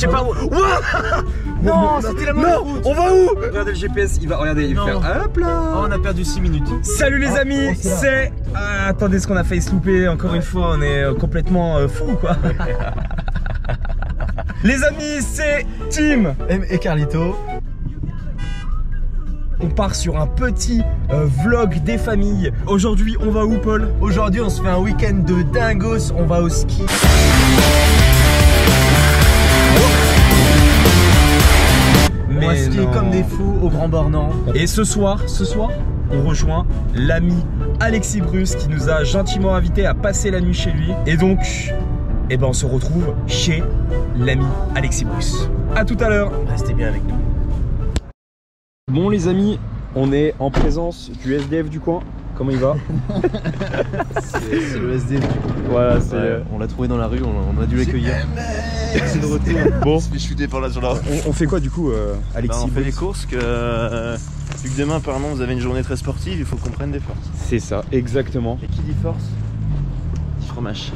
sais pas où. Non, c'était la mauvaise route. On va où? Regardez le GPS, il va faire hop là. Oh, on a perdu 6 minutes. Salut les amis, c'est... attendez, ce qu'on a failli se louper, encore une fois, on est complètement fou quoi. Les amis, c'est Tim Et Carlito. On part sur un petit vlog des familles. Aujourd'hui, on va où, Paul? Aujourd'hui, on se fait un week-end de dingos. On va au ski. On va skier comme des fous au Grand Bornand. Et ce soir, on rejoint l'ami Alexis Bruce qui nous a gentiment invités à passer la nuit chez lui. Et donc, eh ben, on se retrouve chez l'ami Alexis Bruce. A tout à l'heure. Restez bien avec nous. Bon les amis, on est en présence du SDF du coin. Comment il va? C'est le SDF du coup. Voilà, c'est... Ouais, on l'a trouvé dans la rue, on a dû l'accueillir. C'est de retour. Bon, On se fait shooter par là sur la route. on fait quoi du coup, Alexis? On fait les courses que... vu que demain apparemment vous avez une journée très sportive, il faut qu'on prenne des forces. C'est ça, exactement. Et qui dit force dit fromage.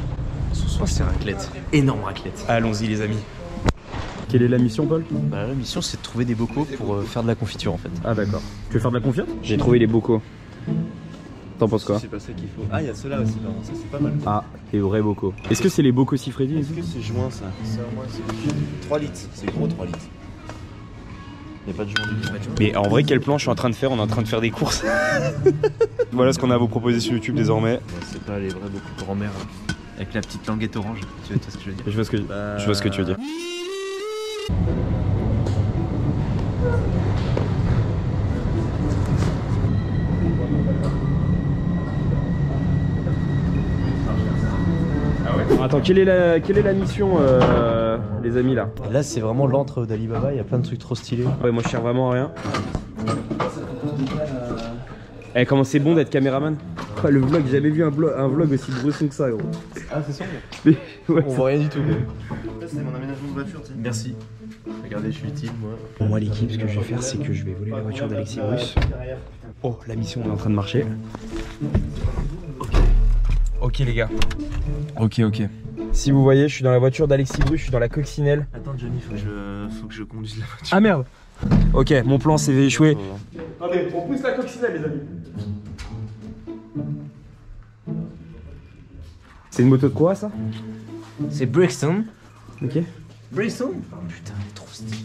Ce soir c'est raclette. Énorme raclette. Allons-y les amis. Quelle est la mission, Paul? Bah, la mission c'est de trouver des bocaux pour faire de la confiture en fait. Ah d'accord. Tu veux faire de la confiance? J'ai trouvé les bocaux. T'en penses quoi? C'est pas ça qu'il faut. Ah, il y a ceux-là aussi, pardon. Ça c'est pas mal. Ah, les vrais bocaux. Est-ce que c'est les bocaux siffredis? Est-ce que c'est joint ça? Ça au moins c'est 3 litres. C'est gros 3 litres. Il n'y a pas de joint du tout. Mais en vrai, quel plan je suis en train de faire? On est en train de faire des courses. Voilà ce qu'on a à vous proposer sur YouTube désormais. Ouais, c'est pas les vrais bocaux grand-mère Avec la petite languette orange. Tu vois ce que je veux dire? Je vois ce que tu veux dire. Attends, quelle est la mission, les amis là? Là c'est vraiment l'antre d'Alibaba, il y a plein de trucs trop stylés. Ouais, moi je sers vraiment à rien. Eh, comment c'est bon d'être caméraman? Oh, le vlog, j'ai jamais vu un vlog aussi bresson que ça, gros. Ah, c'est sombre. Mais, ouais, On voit rien du tout. Ça c'est mon aménagement de voiture, tu sais. Merci. Regardez, je suis utile moi. Pour moi, l'équipe, ce que je vais faire, c'est que je vais voler la voiture d'Alexis Bruce. Oh, la mission est en train de marcher. Ok, les gars. Ok. Si vous voyez, je suis dans la voiture d'Alexis Bruce, je suis dans la coccinelle. Attends, Johnny, faut que je conduise la voiture. Ah merde! Ok, mon plan s'est échoué. Attendez, on pousse la coccinelle, les amis. C'est une moto de quoi, ça? C'est Brixton. Ok. Brixton? Oh putain, elle est trop stylée.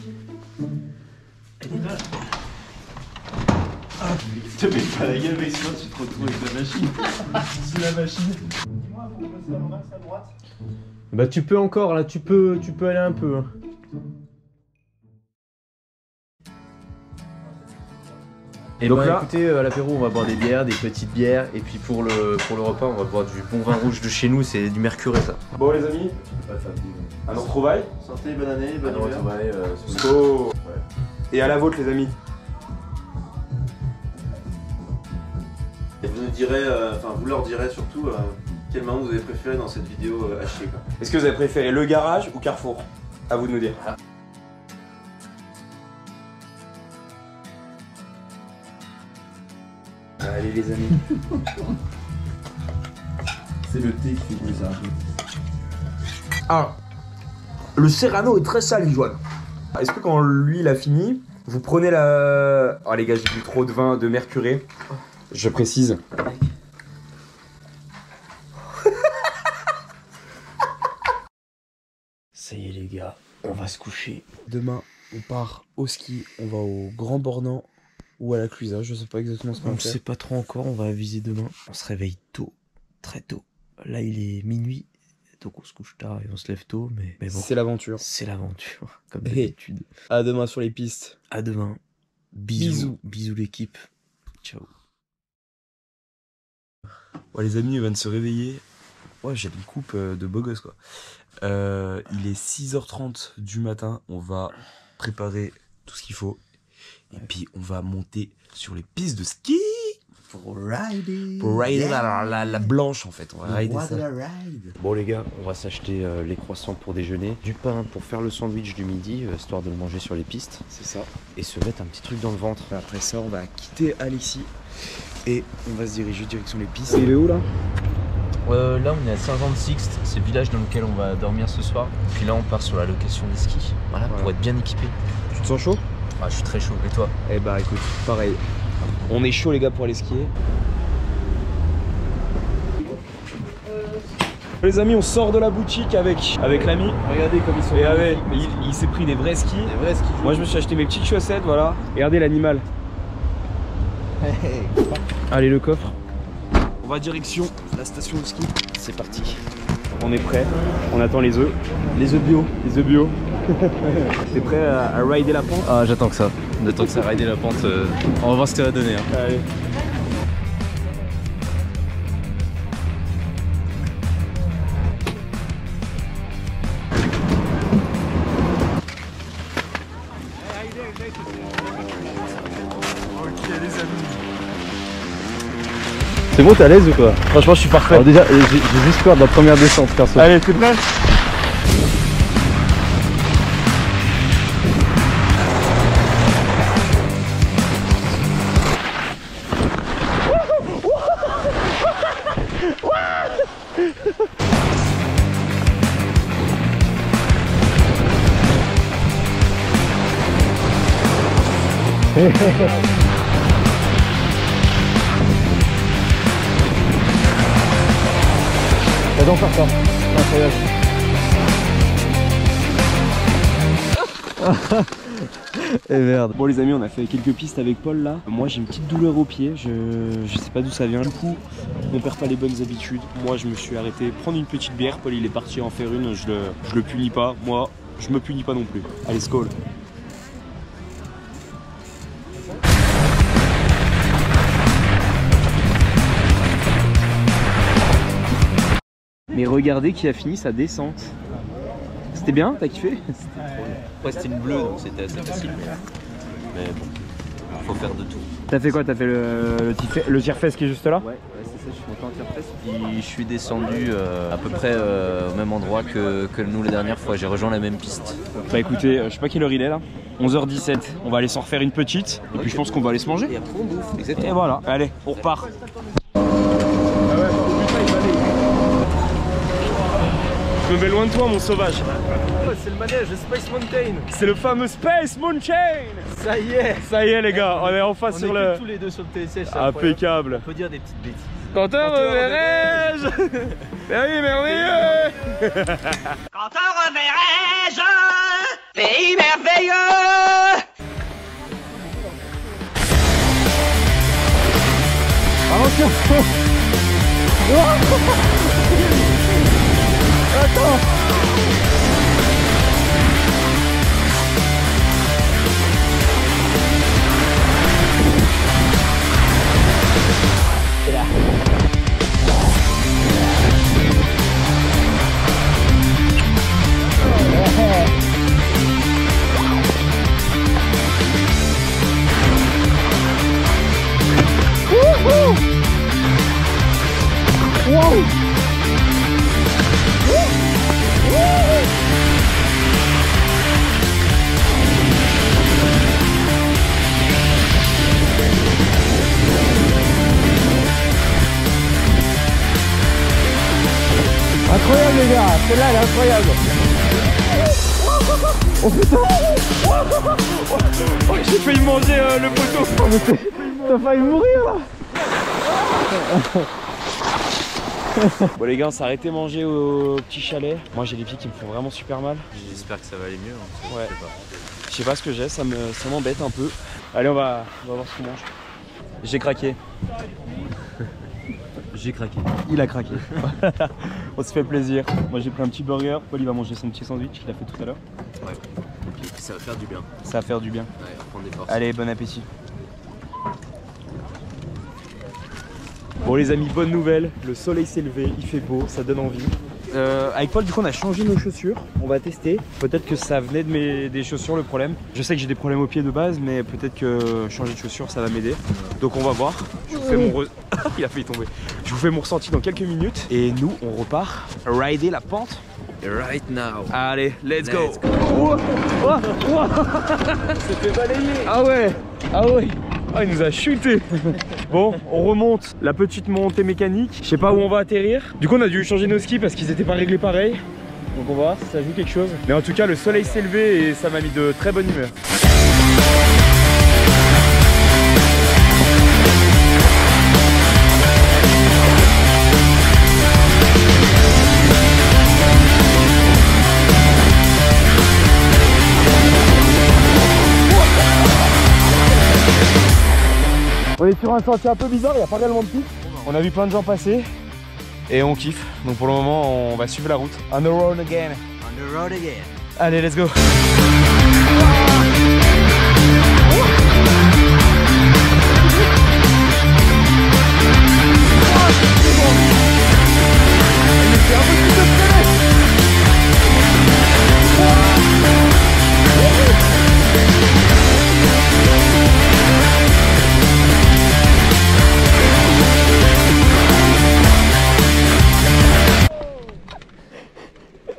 Elle est là. Ah, te mets pas la gueule, mec, sinon tu te retrouves avec la machine. C'est la machine. Dis-moi, faut que je passe à à droite. Bah tu peux encore là, tu peux aller un peu. Hein. Et donc bah, là, écoutez, à l'apéro on va boire des bières, des petites bières, et puis pour le repas on va boire du bon vin rouge de chez nous, c'est du mercuré ça. bon les amis, à nos retrouvailles. Santé, bonne année, bonne humeur. Oh. Et à la vôtre les amis. Et vous nous direz, vous leur direz surtout quel moment vous avez préféré dans cette vidéo à chier quoi. Est-ce que vous avez préféré le garage ou Carrefour? À vous de nous dire. Allez les amis. C'est le thé qui fait ça. Ah, le Serrano est très saligeois. Est-ce que quand lui il a fini, vous prenez la... Oh les gars, j'ai bu trop de vin de mercuré. Je précise. Ça y est les gars, on va se coucher. Demain, on part au ski, on va au Grand Bornand ou à la Clusa, je sais pas exactement ce qu'on On va ne faire. sait pas trop encore, on va aviser demain. On se réveille tôt, très tôt. Là il est minuit, donc on se couche tard et on se lève tôt, mais bon. C'est l'aventure. C'est l'aventure, comme d'habitude. À demain sur les pistes. À demain. Bisous. Bisous l'équipe. Ciao. Ouais, les amis, ils viennent de se réveiller. Ouais, j'ai une coupe de beau gosse quoi. Il est 6h30 du matin. On va préparer tout ce qu'il faut. Et puis on va monter sur les pistes de ski. Pour rider. Pour rider la blanche en fait. On va rider ça. Bon les gars, on va s'acheter les croissants pour déjeuner, du pain pour faire le sandwich du midi, histoire de le manger sur les pistes. C'est ça. Et se mettre un petit truc dans le ventre. Après ça, on va quitter Alexis. Et on va se diriger direction les pistes. Il est où là? Là on est à Saint-Jean-de-Sixte, c'est le village dans lequel on va dormir ce soir. Puis là on part sur la location des skis, voilà, pour être bien équipé. Tu te sens chaud? Ah, je suis très chaud, et toi? Eh bah écoute, pareil. On est chaud les gars pour aller skier. Les amis, on sort de la boutique avec l'ami. Regardez comme ils sont. Et il s'est pris des vrais skis. Des vrais skis. Moi je me suis acheté mes petites chaussettes, voilà. Regardez l'animal. Allez le coffre. On va direction la station de ski. C'est parti. On est prêt. On attend les œufs. Les œufs bio. Les œufs bio. T'es prêt à rider la pente? Ah, j'attends que ça. J'attends que ça rider la pente. On va voir ce que ça va donner. Hein. Allez. C'est bon, t'es à l'aise ou quoi? Franchement, je suis parfait. Alors déjà, j'ai juste peur de la première descente, perso. Allez, t'es prêt? J'adore faire ça, incroyable. Et merde. Bon les amis, on a fait quelques pistes avec Paul là. Moi j'ai une petite douleur au pied, je sais pas d'où ça vient. Du coup, on perd pas les bonnes habitudes. Moi je me suis arrêté prendre une petite bière. Paul il est parti en faire une, je le punis pas. Moi je me punis pas non plus. Allez, skol. Mais regardez qui a fini sa descente. C'était bien, t'as kiffé? Ouais, c'était une bleue, donc c'était assez facile. Mais bon, faut faire de tout. T'as fait quoi? T'as fait le tire-fesse qui est juste là? Ouais, c'est ça, je suis monté en tire-fesse. Puis je suis descendu à peu près au même endroit que nous la dernière fois. J'ai rejoint la même piste. Bah écoutez, je sais pas quelle heure il est là. 11h17. On va aller s'en refaire une petite. Et puis je pense qu'on va aller se manger. Et après on bouffe, exactement. Et voilà, allez, on repart. Je me mets loin de toi, mon sauvage. C'est le manège, le Space Mountain. C'est le fameux Space Mountain. Ça y est. Ça y est les gars, on est en face sur le... tous les deux sur le TSS. Impeccable. On peut dire des petites bêtises. Quand te reverrai-je? Pays merveilleux. Quand te reverrai-je, pays merveilleux. Incroyable les gars, celle-là elle est incroyable. Oh putain. Oh, j'ai failli manger le poteau. T'as failli mourir là. Bon les gars, on s'est arrêté manger au petit chalet. Moi j'ai les pieds qui me font vraiment super mal. J'espère que ça va aller mieux. Hein. Ouais. Je sais pas ce que j'ai, ça m'embête un peu. Allez, on va voir ce qu'on mange. J'ai craqué. J'ai craqué. Il a craqué. On se fait plaisir. Moi j'ai pris un petit burger. Paul il va manger son petit sandwich qu'il a fait tout à l'heure. Ouais. Okay. Ça va faire du bien. Ça va faire du bien. Ouais, on prend des forces. Allez, bon appétit. Bon les amis, bonne nouvelle. Le soleil s'est levé, il fait beau, ça donne envie. Avec Paul, du coup, on a changé nos chaussures. On va tester. Peut-être que ça venait de des chaussures le problème. Je sais que j'ai des problèmes aux pieds de base, mais peut-être que changer de chaussures, ça va m'aider. Donc on va voir. Je vous fais mon il a failli tomber. Je vous fais mon ressenti dans quelques minutes. Et nous, on repart rider la pente. Right now. Allez, let's go. C'était balayé. Ah ouais. Ah ouais. Oh, il nous a chuté. Bon, on remonte la petite montée mécanique. Je sais pas où on va atterrir. Du coup, on a dû changer nos skis parce qu'ils étaient pas réglés pareil. Donc on va voir si ça joue quelque chose. Mais en tout cas, le soleil s'est levé et ça m'a mis de très bonne humeur. On est sur un sentier un peu bizarre, il n'y a pas réellement de pic. On a vu plein de gens passer et on kiffe. Donc pour le moment, on va suivre la route. On the road again. On the road again. Allez, let's go.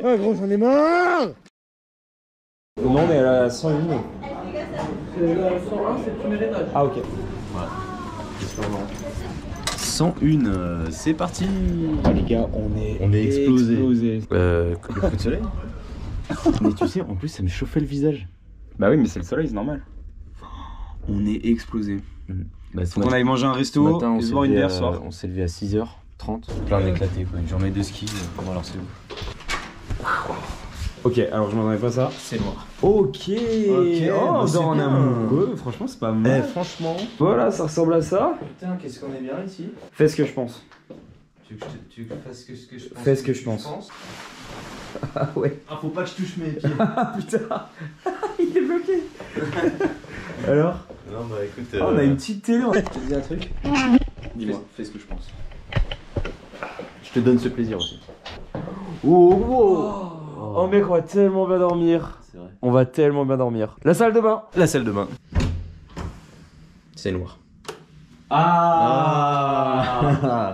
Ah gros, j'en ai marre. Non, on est à la 101. C'est la 101, c'est le premier étage. Ah, ok. Voilà. 101, c'est parti. Ah, les gars, on est explosé. Le coup de soleil. Mais tu sais, en plus, ça me chauffait le visage. Bah oui, mais c'est le soleil, c'est normal. On est explosé. Bah, faut qu'on aille manger un resto matin, et se boire une bière ce soir. on s'est levé à 6h30. Plein d'éclatés, quoi. Une journée de ski. Bon, alors c'est où? Ok, alors je m'attendais pas à ça. C'est noir. Ok, Oh, on c'est dort en bien. amoureux, franchement c'est pas mal. Franchement. Voilà, ça ressemble à ça. Putain, qu'est-ce qu'on est bien ici. Fais ce que je pense. Tu veux que je fasse ce que je pense? Fais ce que je pense. Ah ouais. Ah, faut pas que je touche mes pieds. Ah putain, il est bloqué. Alors Non, bah écoute. Ah, on a une petite télé. Tu te dis un truc? Dis-moi, fais ce que je pense. Je te donne ce plaisir aussi. Oh mec, on va tellement bien dormir. C'est vrai. On va tellement bien dormir. La salle de bain. La salle de bain. C'est noir. Ah,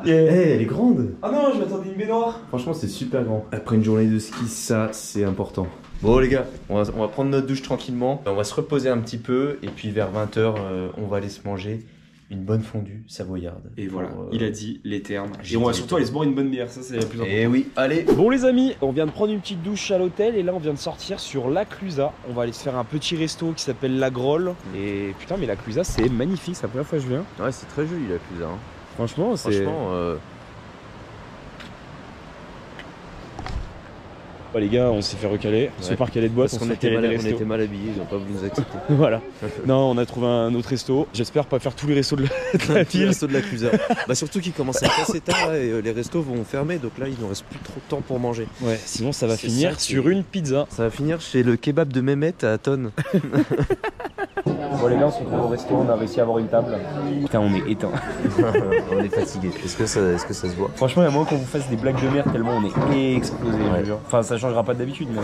Elle est grande. Ah non, je m'attendais une baignoire. Franchement, c'est super grand. Après une journée de ski, ça, c'est important. Bon les gars, on va prendre notre douche tranquillement. On va se reposer un petit peu. Et puis vers 20h, on va aller se manger une bonne fondue savoyarde. Et voilà, Pour, il a dit les termes. j'ai Et on va dit surtout les aller se boire une bonne bière, ça c'est la plus important. Et oui, allez. Bon les amis, on vient de prendre une petite douche à l'hôtel et là on vient de sortir sur la Clusa. On va aller se faire un petit resto qui s'appelle La Grolle. Et putain mais la Clusa c'est magnifique, c'est la première fois que je viens. Ouais, c'est très joli la Clusa. Hein. Franchement c'est... Franchement, Bah, les gars on s'est fait recaler, on s'est pas recalé de boîte, parce on qu'on s'est fait on resto. était mal habillés, ils ont pas voulu nous accepter. Voilà. Non on a trouvé un autre resto. J'espère pas faire tous les restos de la Le ville. resto de la Clusa. Bah surtout qu'il commence à être assez tard là, et les restos vont fermer, donc là il nous reste plus trop de temps pour manger. Ouais, sinon ça va C'est finir ça qui- sur une pizza. Ça va finir chez le kebab de Mehmet à Tonne. Bon les gars on se retrouve au resto, on a réussi à avoir une table. Putain on est éteint. On est fatigué. Est-ce que ça se voit? Franchement il y a moins qu'on vous fasse des blagues de merde tellement on est explosé, je vous jure. Enfin ça changera pas d'habitude mais...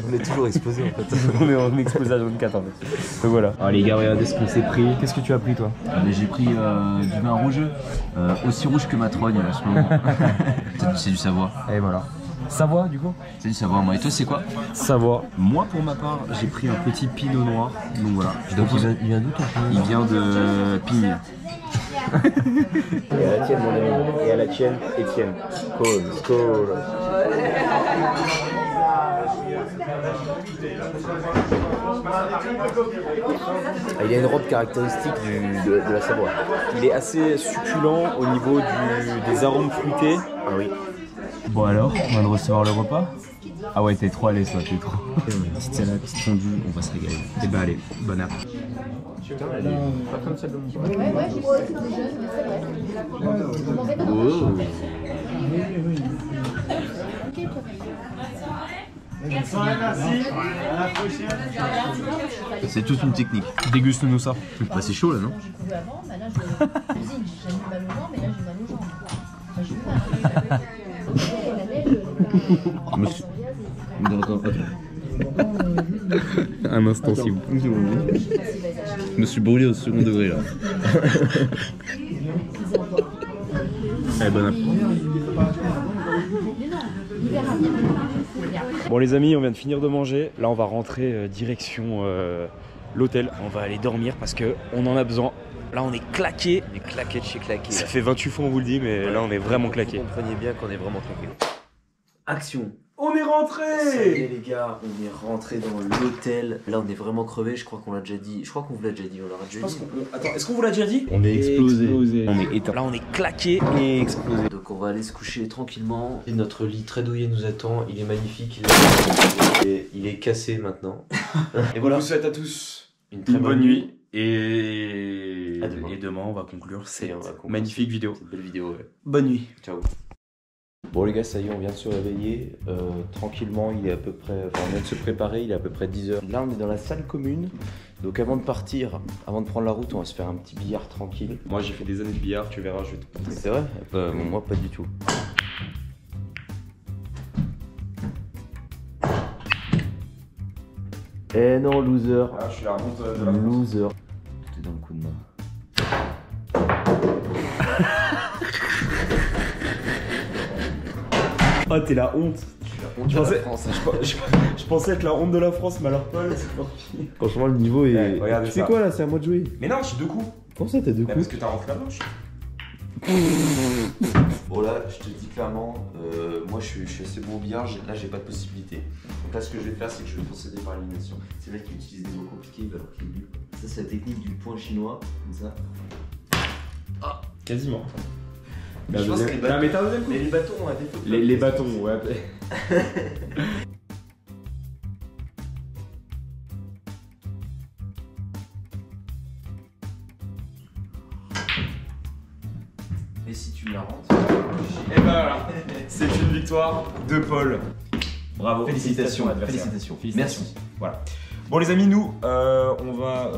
On est toujours exposé en fait. on est explosé à zone 4 en fait. Donc voilà. Alors les gars regardez ce qu'on s'est pris. Qu'est-ce que tu as pris toi? J'ai pris du vin rouge, aussi rouge que ma trogne en ce moment. C'est du Savoie. Et voilà. Savoie du coup? C'est du Savoie, moi. Et toi, c'est quoi? Savoie. Moi pour ma part j'ai pris un petit pinot noir. Donc voilà. Donc, il vient d'où ton Il vient de Pigne. Et à la tienne, mon ami. Et à la tienne, Étienne. Skål. Il a une robe caractéristique de la Savoie. Il est assez succulent au niveau des arômes fruités. Ah oui. Bon alors, on vient de recevoir le repas. Ah ouais, t'es trop à l'aise toi, t'es trop. Petite salade, petite fondue, on va se régaler. Et bah allez, bon app. C'est toute une technique. Déguste-nous ça. Bah c'est chaud là non? Avant, bah là, je cuisine, j'ai mis mal aux jambes, mais là, j'ai mal aux jambes. Enfin, j'ai eu mal. Et la neige, Un instant s'il vous plaît. Je me suis brûlé au second degré là. Allez, bon app. Bon les amis, on vient de finir de manger. Là on va rentrer direction l'hôtel. On va aller dormir parce que on en a besoin. Là, on est claqué. On est claqué de chez claqué. Ça fait 28 fois on vous le dit, mais là, on est vraiment claqué. Vous compreniez bien qu'on est vraiment claqué. Action. On est rentré. Ça y est les gars, on est rentré dans l'hôtel. Là on est vraiment crevé, je crois qu'on l'a déjà dit. Je crois qu'on vous l'a déjà dit, on l'aura déjà dit. Attends, est-ce qu'on vous l'a déjà dit? On est explosé. On est éteint. Là, on est claqué et explosé. Donc on va aller se coucher tranquillement. Et notre lit très douillet nous attend, il est magnifique, il est cassé maintenant. Et voilà. On vous souhaite à tous Une très bonne nuit. Et À demain. Et demain, on va conclure cette on va conclure magnifique vidéo. Cette belle vidéo, ouais. Bonne nuit. Ciao. Bon les gars, ça y est, on vient de se réveiller. Tranquillement, il est à peu près. Enfin, on vient de se préparer, il est à peu près 10h. Là, on est dans la salle commune. Donc avant de partir, avant de prendre la route, on va se faire un petit billard tranquille. Moi, j'ai fait des années de billard, tu verras, je vais te montrer. C'est vrai moi, pas du tout. Eh non, loser. Ah, je suis la honte de la Loser. Tout est dans le coup de main. Ah, t'es la honte. On Je pensais- France. Je pensais être la honte de la France, mais alors Paul, c'est pas pire. Franchement, le niveau est. Ouais, regardez tu sais ça. quoi là, c'est à moi de jouer. Mais non, je suis deux coups. Comment ça, t'as deux Mais coups parce que t'as rentré la manche. Bon là, je te dis clairement, moi je suis assez bon au billard, là j'ai pas de possibilité. Donc là ce que je vais faire c'est que je vais procéder par élimination. C'est vrai qu'il utilise des mots compliqués alors qu'il est nul. Ça c'est la technique du point chinois, comme ça. Quasiment. Je pense que les bâtons, mais t'as un deuxième coup. mais les bâtons ont un défaut. Les bâtons, ouais. Et si tu la rentres. Et ben voilà, c'est une victoire de Paul. Bravo. Félicitations, adversaire. félicitations. Merci. Voilà. Bon les amis, nous, on va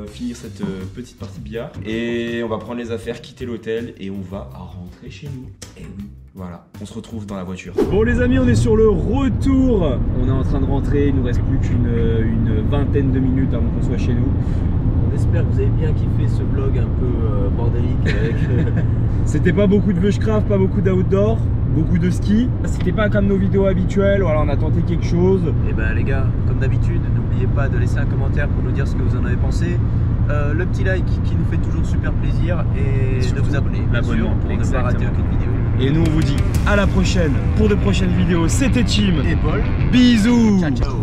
finir cette petite partie de billard et on va prendre les affaires, quitter l'hôtel et on va rentrer chez nous. Et oui. Voilà, on se retrouve dans la voiture. Bon les amis, on est sur le retour. On est en train de rentrer, il nous reste plus qu'une vingtaine de minutes avant qu'on soit chez nous. On espère que vous avez bien kiffé ce vlog un peu bordélique avec. C'était pas beaucoup de bushcraft, pas beaucoup d'outdoor, beaucoup de ski. C'était pas comme nos vidéos habituelles, voilà, on a tenté quelque chose. Et ben les gars, comme d'habitude, n'oubliez pas de laisser un commentaire pour nous dire ce que vous en avez pensé. Le petit like qui nous fait toujours super plaisir et de vous abonner, bien sûr, pour ne pas rater aucune vidéo. Et nous on vous dit à la prochaine pour de prochaines vidéos. C'était Tim Et Paul, bisous. ciao ciao.